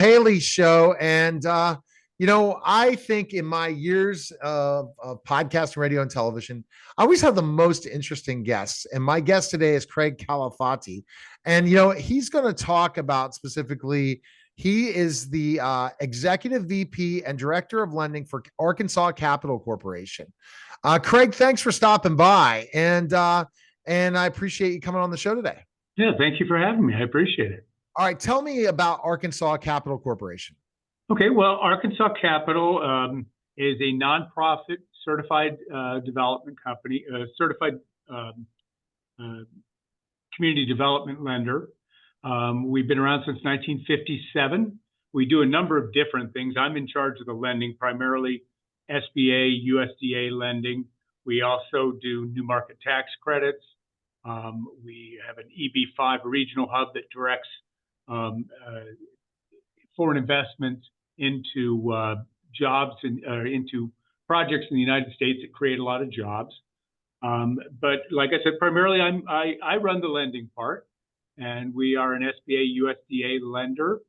Haley show. And, I think in my years of podcast, radio, and television, I always have the most interesting guests. And my guest today is Craig Calafati. And, he's going to talk about specifically, he is the executive VP and director of lending for Arkansas Capital Corporation. Craig, thanks for stopping by. And I appreciate you coming on the show today. Yeah, thank you for having me. I appreciate it. All right, tell me about Arkansas Capital Corporation. Okay, well, Arkansas Capital is a nonprofit certified development company, certified uh, community development lender. We've been around since 1957. We do a number of different things. I'm in charge of the lending, primarily SBA, USDA lending. We also do new market tax credits. We have an EB5 regional hub that directs foreign investments into jobs and into projects in the United States that create a lot of jobs. But like I said, primarily I run the lending part, and we are an SBA USDA lender,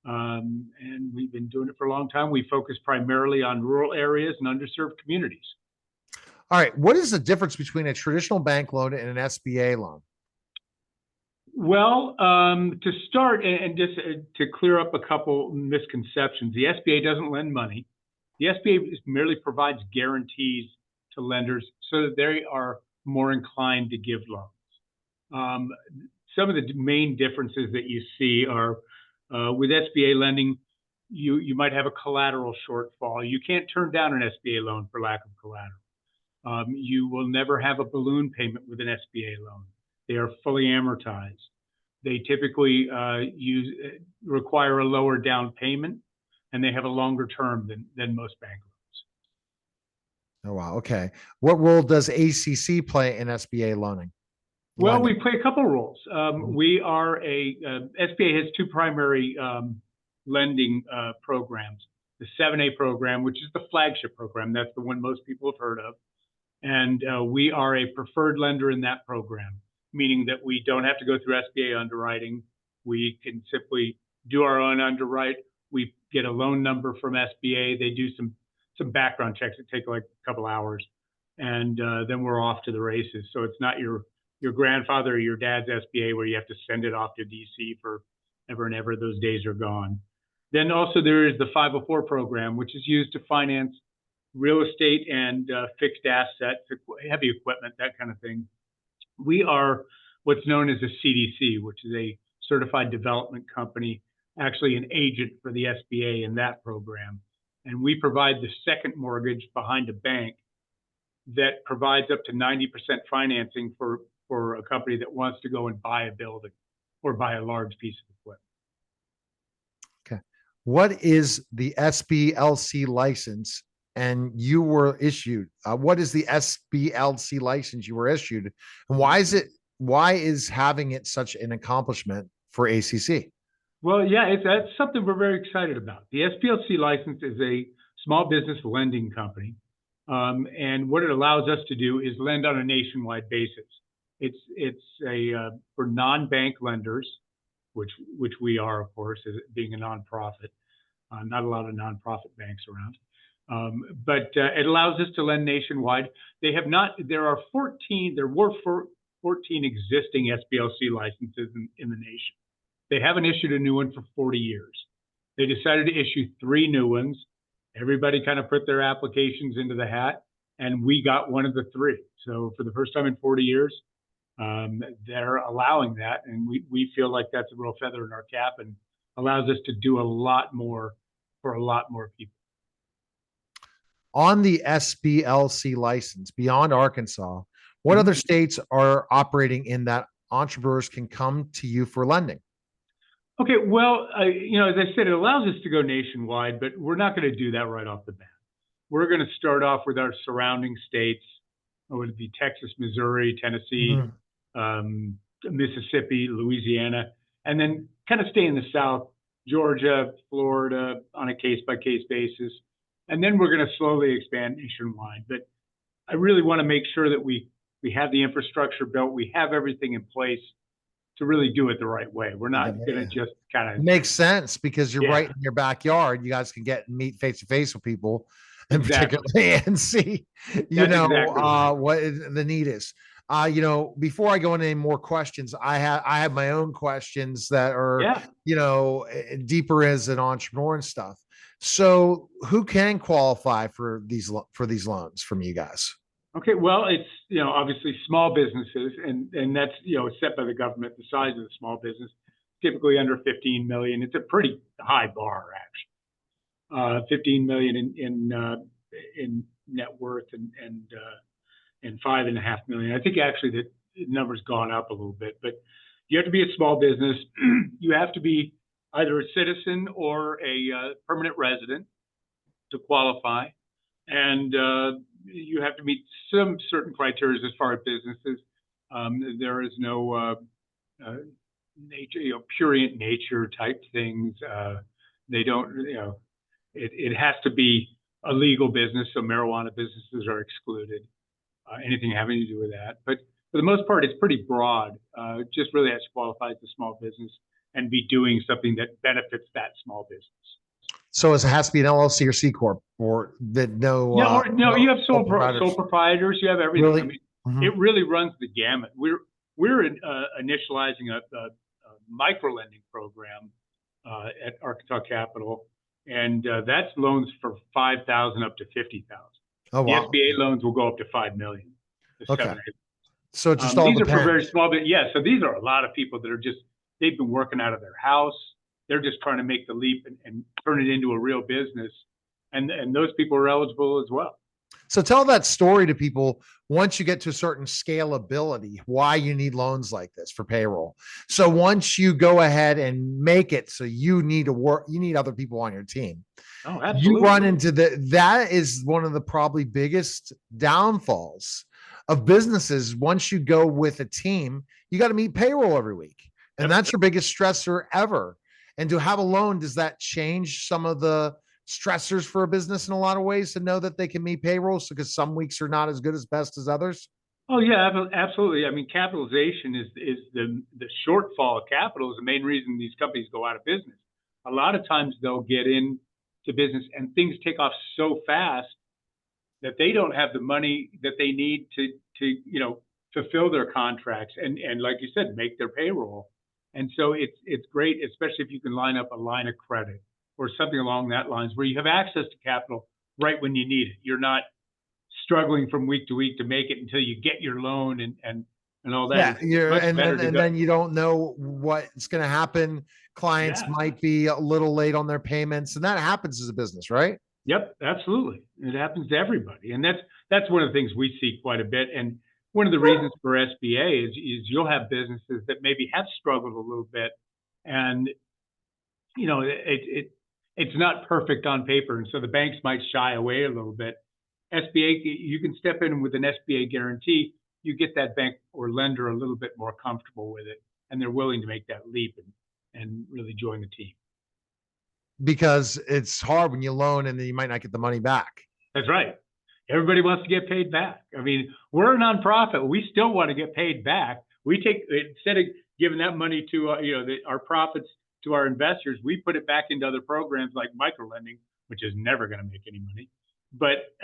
and we've been doing it for a long time. We focus primarily on rural areas and underserved communities. All right, what is the difference between a traditional bank loan and an SBA loan? Well, to start and just to clear up a couple misconceptions, the SBA doesn't lend money. The SBA merely provides guarantees to lenders so that they are more inclined to give loans. Some of the main differences that you see are with SBA lending, you might have a collateral shortfall. You can't turn down an SBA loan for lack of collateral. You will never have a balloon payment with an SBA loan. They are fully amortized. They typically require a lower down payment, and they have a longer term than most bank loans. Oh, wow. Okay. What role does ACC play in SBA loaning? Well, we play a couple roles. We are SBA has two primary lending programs. The 7A program, which is the flagship program. That's the one most people have heard of. And we are a preferred lender in that program, meaning that we don't have to go through SBA underwriting. We can simply do our own underwrite. We get a loan number from SBA. They do some background checks that take like a couple hours, and then we're off to the races. So it's not your grandfather or your dad's SBA where you have to send it off to DC for ever and ever. Those days are gone. Then also there is the 504 program, which is used to finance real estate and fixed assets, heavy equipment, that kind of thing. We are what's known as a CDC, which is a certified development company, actually an agent for the SBA in that program. And we provide the second mortgage behind a bank that provides up to 90% financing for a company that wants to go and buy a building or buy a large piece of equipment. Okay. What is the SBLC license? And you were issued. What is the SBLC license you were issued, and why is having it such an accomplishment for ACC? Well, yeah, that's something we're very excited about. The SBLC license is a small business lending company, and what it allows us to do is lend on a nationwide basis. It's for non-bank lenders, which we are, of course, as being a nonprofit. Not a lot of nonprofit banks around. But it allows us to lend nationwide. There were 14 existing SBLC licenses in the nation. They haven't issued a new one for 40 years. They decided to issue 3 new ones. Everybody kind of put their applications into the hat, and we got one of the 3. So for the first time in 40 years, they're allowing that, and we feel like that's a real feather in our cap and allows us to do a lot more for a lot more people. On the SBLC license beyond Arkansas, what other states are operating in that entrepreneurs can come to you for lending? Okay, well, as I said, it allows us to go nationwide, but we're not going to do that right off the bat. We're going to start off with our surrounding states. It would be Texas, Missouri, Tennessee, Mississippi, Louisiana, and then kind of stay in the South, Georgia, Florida, on a case-by-case basis. And then we're going to slowly expand nationwide. But I really want to make sure that we have the infrastructure built, we have everything in place to really do it the right way. We're not going to It just kind of, makes sense because you're right yeah, in your backyard. You guys can get and meet face to face with people, and exactly. particularly and see, That's exactly right. what the need is. Before I go into any more questions, I have my own questions that are, Yeah. deeper as an entrepreneur and stuff. So, who can qualify for these loans from you guys? Okay. Well, it's, obviously small businesses, and that's, set by the government, the size of the small business, typically under 15 million. It's a pretty high bar, actually. 15 million in net worth, and 5.5 million. I think actually the number's gone up a little bit, but you have to be a small business. You have to be either a citizen or a permanent resident to qualify, and you have to meet some certain criteria as far as businesses. There is no nature, purient nature type things. They don't, it has to be a legal business, so marijuana businesses are excluded. Anything having to do with that. But for the most part, it's pretty broad. Just really has to qualify as a small business and be doing something that benefits that small business. So, it has to be an LLC or C corp, or that Yeah, or no, you have sole sole proprietors. proprietors. You have everything. I Really? mean, Mhm. it really runs the gamut. We're initializing a micro lending program at Arkansas Capital, and that's loans for 5,000 up to 50,000. Oh The wow. SBA loans will go up to 5 million. The Okay. seven. So it just all These are for very depends. small, but yeah. So these are a lot of people that are just, they've been working out of their house. They're just trying to make the leap and turn it into a real business, and those people are eligible as well. So tell that story to people once you get to a certain scalability, why you need loans like this for payroll. So once you go ahead and make it, so you need to work, you need other people on your team. Oh, You run absolutely. into that is one of the probably biggest downfalls of businesses. Once you go with a team, you got to meet payroll every week. And Yep. that's your biggest stressor ever. And to have a loan, does that change some of the stressors for a business in a lot of ways to know that they can meet payrolls because some weeks are not as good as best as others? Oh yeah, absolutely. I mean, capitalization is the shortfall of capital is the main reason these companies go out of business. A lot of times they'll get into business and things take off so fast that they don't have the money that they need to fulfill their contracts and like you said, make their payroll. And so it's great, especially if you can line up a line of credit or something along that lines where you have access to capital right when you need it. You're not struggling from week to week to make it until you get your loan and all that. Yeah, It's you're much and better then to and go. then you don't know what's going to happen. Clients Yeah. might be a little late on their payments, and that happens as a business, right? Yep, absolutely. It happens to everybody. And that's one of the things we see quite a bit. And one of the reasons for SBA is you'll have businesses that maybe have struggled a little bit and it's not perfect on paper. And so the banks might shy away a little bit. SBA, you can step in with an SBA guarantee, you get that bank or lender a little bit more comfortable with it and they're willing to make that leap and really join the team. Because it's hard when you loan and then you might not get the money back. That's right. Everybody wants to get paid back. I mean, we're a nonprofit. We still want to get paid back. We take, instead of giving that money to our profits to our investors, we put it back into other programs like microlending, which is never going to make any money. But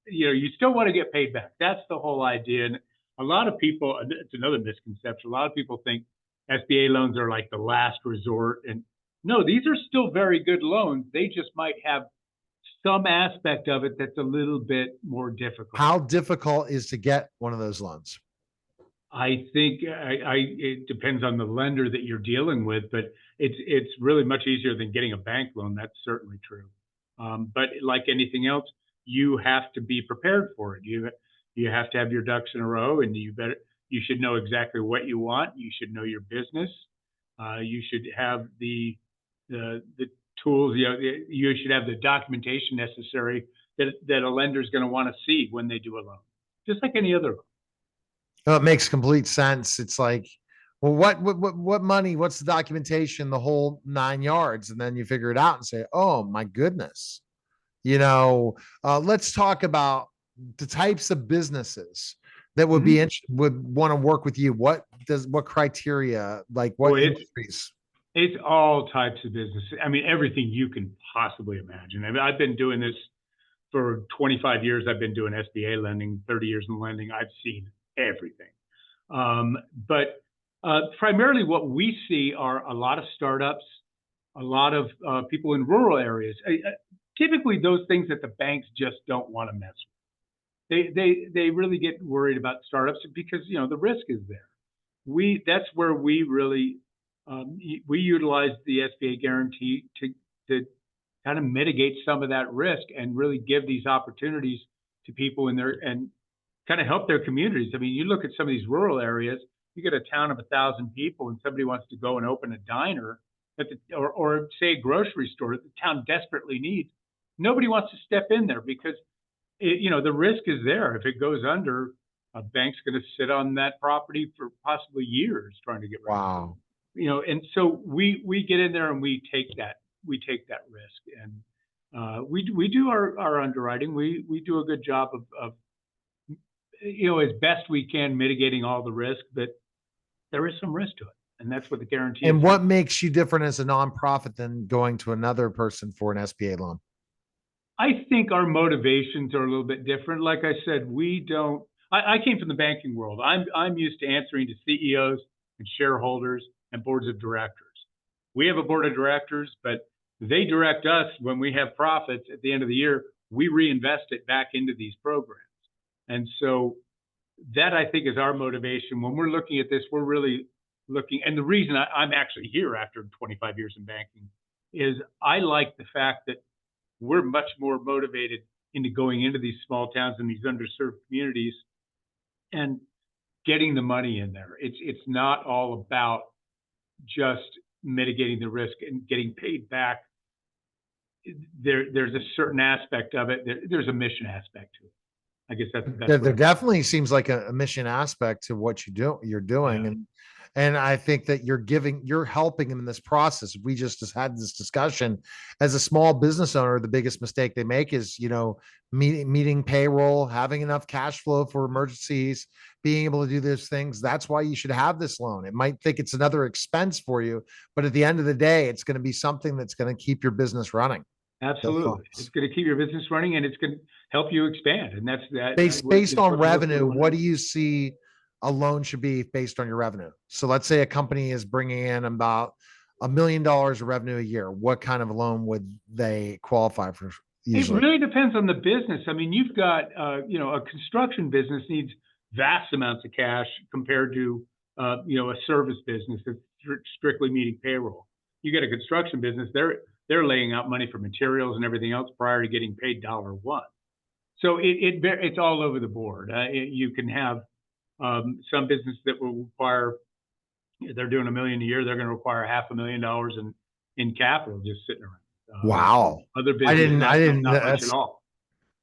you still want to get paid back. That's the whole idea. And a lot of people, it's another misconception. A lot of people think SBA loans are like the last resort, and no, these are still very good loans. They just might have some aspect of it that's a little bit more difficult. How difficult is to get one of those loans? I think it depends on the lender that you're dealing with, but it's really much easier than getting a bank loan. That's certainly true. But like anything else, you have to be prepared for it. You have to have your ducks in a row, and you should know exactly what you want. You should know your business. You should have the tools. You should have the documentation necessary that a lender is going to want to see when they do a loan, just like any other loan. Oh, it makes complete sense. It's like, well, what money? What's the documentation? The whole 9 yards, and then you figure it out and say, oh my goodness. Let's talk about the types of businesses that would Mm-hmm. would want to work with you. What what criteria, like Oh, what industries? it's all types of business. I mean, everything you can possibly imagine. I mean, I've been doing this for 25 years. I've been doing SBA lending, 30 years in lending. I've seen everything. But primarily what we see are a lot of startups, a lot of people in rural areas. Typically those things that the banks just don't want to mess with. They really get worried about startups because, you know, the risk is there. That's where we really we utilize the SBA guarantee to kind of mitigate some of that risk and really give these opportunities to people in there and kind of help their communities. I mean, you look at some of these rural areas, you get a town of 1,000 people and somebody wants to go and open a diner or say a grocery store that the town desperately needs. Nobody wants to step in there because you know, the risk is there. If it goes under, a bank's going to sit on that property for possibly years trying to get rid of it. Wow. You know, and so we get in there and we take that risk, and we do our underwriting. We do a good job of you know, as best we can mitigating all the risk, but there is some risk to it, and that's what the guarantee is. And what makes you different as a nonprofit than going to another person for an SBA loan? I think our motivations are a little bit different. Like I said, we don't. I came from the banking world. I'm used to answering to CEOs and shareholders and boards of directors. We have a board of directors, but they direct us when we have profits at the end of the year. We reinvest it back into these programs, and so that I think is our motivation when we're looking at this. We're really looking, and the reason I'm actually here after 25 years in banking is I like the fact that we're much more motivated into going into these small towns and these underserved communities and getting the money in there. It's not all about just mitigating the risk and getting paid back. There's a certain aspect of it. There's a mission aspect to it. I guess There definitely seems like a mission aspect to what you're doing. Yeah. And I think that you're helping them in this process. We just had this discussion. As a small business owner, the biggest mistake they make is, you know, meeting payroll, having enough cash flow for emergencies, being able to do those things. That's why you should have this loan. It might think it's another expense for you, but at the end of the day, it's going to be something that's going to keep your business running. Absolutely. It's going to keep your business running and it's going to help you expand. And that's that. Based on revenue, what do you see a loan should be based on your revenue? So let's say a company is bringing in about $1 million of revenue a year. What kind of loan would they qualify for usually? It really depends on the business. I mean, you've got, you know, a construction business needs vast amounts of cash compared to, you know, a service business that's strictly meeting payroll. You get a construction business, they're laying out money for materials and everything else prior to getting paid $1. So it's all over the board. You can have some business that will require, they're doing $1 million a year, they're going to require $500,000 in capital just sitting around. Wow. Other business, I didn't, not much at all.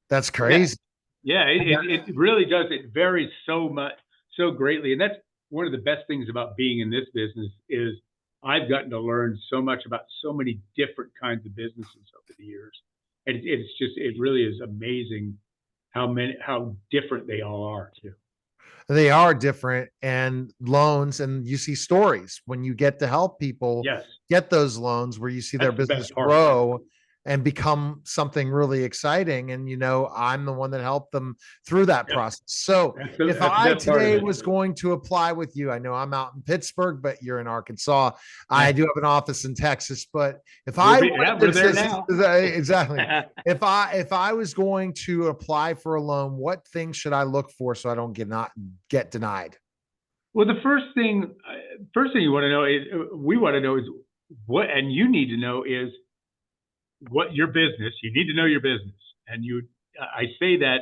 That's crazy. Yeah, it really does. It varies so much, so greatly. And that's one of the best things about being in this business is I've gotten to learn so much about so many different kinds of businesses over the years. And it really is amazing how different they all are too. They are different, and loans, and you see stories when you get to help people get those loans where you see their business grow and become something really exciting. And, you know, I'm the one that helped them through that process. So if I today was going to apply with you, I know I'm out in Pittsburgh, but you're in Arkansas. I do have an office in Texas, but if we're there now. Exactly. If I was going to apply for a loan, what things should I look for so I don't get denied? Well, the first thing you want to know is we want to know is what, and you need to know is what your business. You need to know your business, and I say that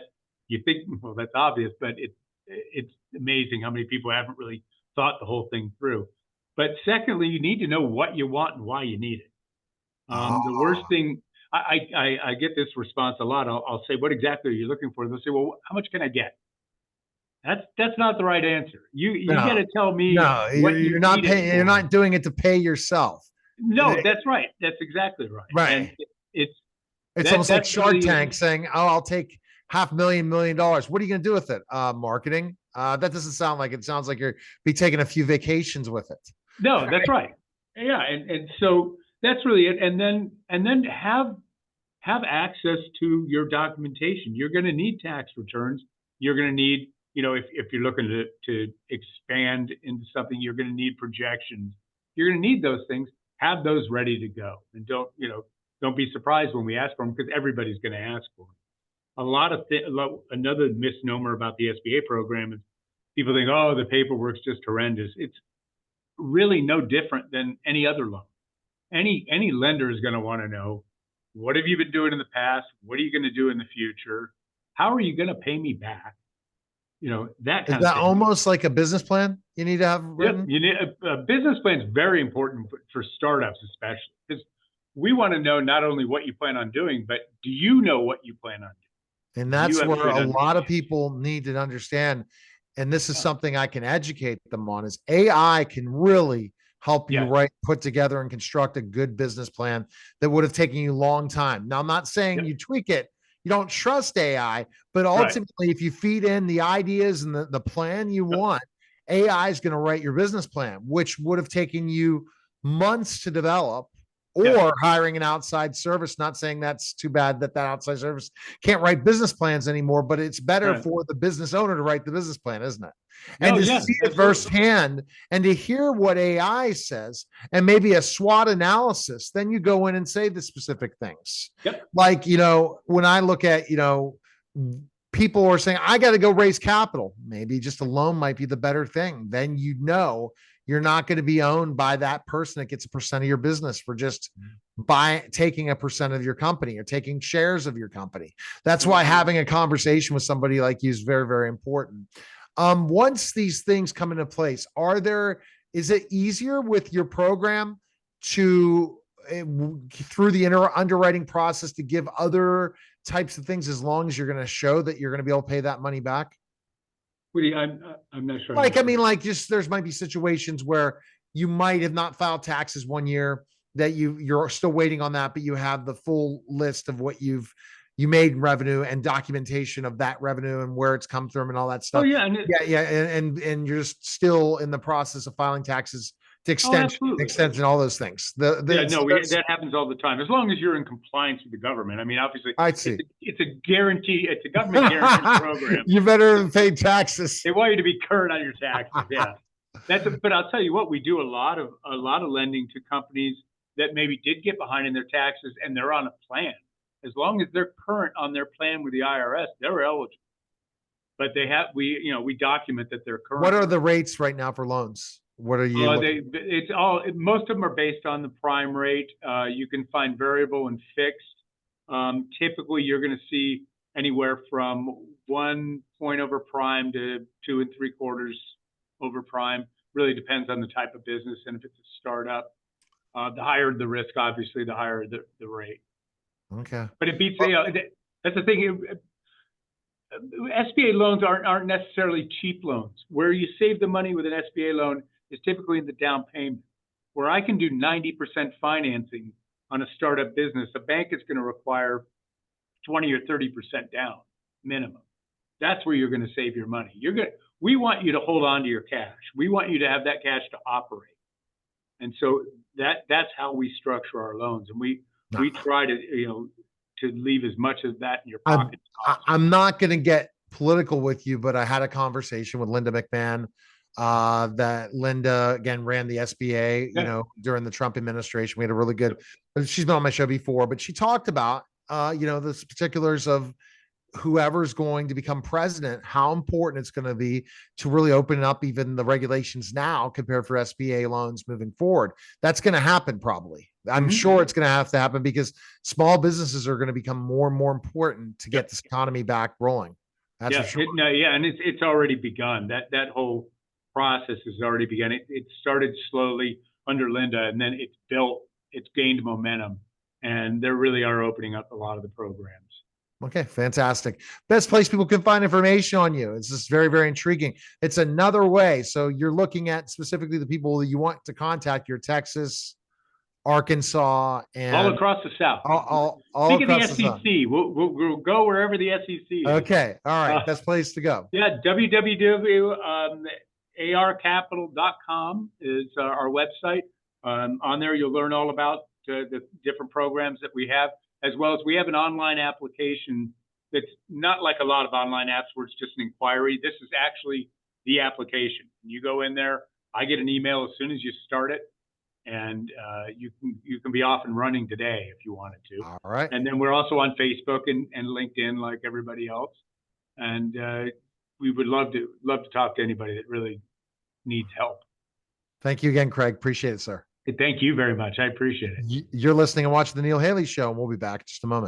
you think, well, that's obvious, but it's amazing how many people haven't really thought the whole thing through. But secondly, you need to know what you want and why you need it. The worst thing, I get this response a lot. I'll say, what exactly are you looking for? They'll say, well, how much can I get? That's not the right answer. You got to tell me. No, you're not paying. You're not doing it to pay yourself. No, that's right. That's exactly right. Right. And it's almost like Shark Tank saying, "Oh, I'll take half million, $1 million. What are you going to do with it? Marketing. That doesn't sound like it. Sounds like you're be taking a few vacations with it. No, that's right. Yeah, and so that's really it. And then have access to your documentation. You're going to need tax returns. You're going to need, if you're looking to expand into something, you're going to need projections. You're going to need those things. Have those ready to go, and don't be surprised when we ask for them, because everybody's going to ask for them. Another misnomer about the SBA program is people think, oh, the paperwork's just horrendous. It's really no different than any other loan. Any lender is going to want to know, what have you been doing in the past? What are you going to do in the future? How are you going to pay me back? That Is kind of that thing. almost like a business plan you need to have Yep, written? you need a business plan is very important for startups, especially because we want to know not only what you plan on doing, but do you know what you plan on doing? And Do you that's have a where good a lot of understanding? people need to understand. And this is Yeah. something I can educate them on is AI can really help you Yes. put together and construct a good business plan that would have taken you a long time. Now, I'm not saying Yep. you tweak it, you don't trust AI, but Right. ultimately, if you feed in the ideas and the plan you Yep. want, AI is going to write your business plan, which would have taken you months to develop, Yes. or hiring an outside service. Not saying that's too bad that outside service can't write business plans anymore, but it's better Right. for the business owner to write the business plan, isn't it? And No. to Yeah. see it Absolutely. firsthand and to hear what AI says and maybe a SWOT analysis, then you go in and say the specific things. Yep. Like, when I look at, people are saying, I got to go raise capital. Maybe just a loan might be the better thing. Then you're not going to be owned by that person that gets a percent of your business for just taking a percent of your company or taking shares of your company. That's why having a conversation with somebody like you is very, very important. Once these things come into place, is it easier with your program to through the underwriting process to give other types of things, as long as you're going to show that you're going to be able to pay that money back? I'm not sure. Like, I mean, like, just there's might be situations where you might have not filed taxes one year, that you're still waiting on that, but you have the full list of what you made in revenue and documentation of that revenue and where it's come from and all that Oh stuff. yeah, Yeah, and you're just still in the process of filing taxes to absolutely. extension, all those things. Yeah, no, that happens all the time. As long as you're in compliance with the government. I mean, obviously, I it's see. it's a guarantee. It's a government guaranteed program. You better pay taxes. They want you to be current on your taxes. Yeah, but I'll tell you what, we do a lot of lending to companies that maybe did get behind in their taxes and they're on a plan. As long as they're current on their plan with the IRS, they're eligible. But we document that they're current. What are the rates right now for loans? What are you Most of them are based on the prime rate. You can find variable and fixed. Typically, you're going to see anywhere from 1 point over prime to 2 3/4 over prime. Really depends on the type of business, and if it's a startup. The higher the risk, obviously, the higher the rate. Okay. But it beats that's the thing. SBA loans aren't necessarily cheap loans. Where you save the money with an SBA loan is typically in the down payment. Where I can do 90% financing on a startup business, a bank is going to require 20 or 30% down minimum. That's where you're going to save your money. We want you to hold on to your cash. We want you to have that cash to operate. And so that's how we structure our loans. And we try to leave as much of that in your pocket. I'm not going to get political with you, but I had a conversation with Linda McMahon. That Linda again ran the SBA, during the Trump administration. We had a really good. She's been on my show before, but she talked about the particulars of whoever's going to become president, how important it's going to be to really open up even the regulations now compared for SBA loans moving forward. That's going to happen probably. I'm sure it's going to have to happen because small businesses are going to become more and more important to get this economy back rolling. That's for sure. And it's already begun. That whole process has already begun. It started slowly under Linda, and then it's gained momentum, and they really are opening up a lot of the programs. Okay, fantastic. Best place people can find information on you. It's just very, very intriguing. It's another way. So you're looking at specifically the people that you want to contact, your Texas Arkansas, all and across the South. all Think of the across the South. SEC. We'll go wherever the SEC is. Okay. All right. Best place to go. Yeah, www.arcapital.com is our website. On there, you'll learn all about the different programs that we have, as well as we have an online application that's not like a lot of online apps where it's just an inquiry. This is actually the application. You go in there, I get an email as soon as you start it, and you can be off and running today if you wanted to. All right. And then we're also on Facebook and LinkedIn like everybody else. And we would love to talk to anybody that really needs help. Thank you again, Craig. Appreciate it, sir. Thank you very much. I appreciate it. You're listening and watching the Neil Haley Show, and we'll be back in just a moment.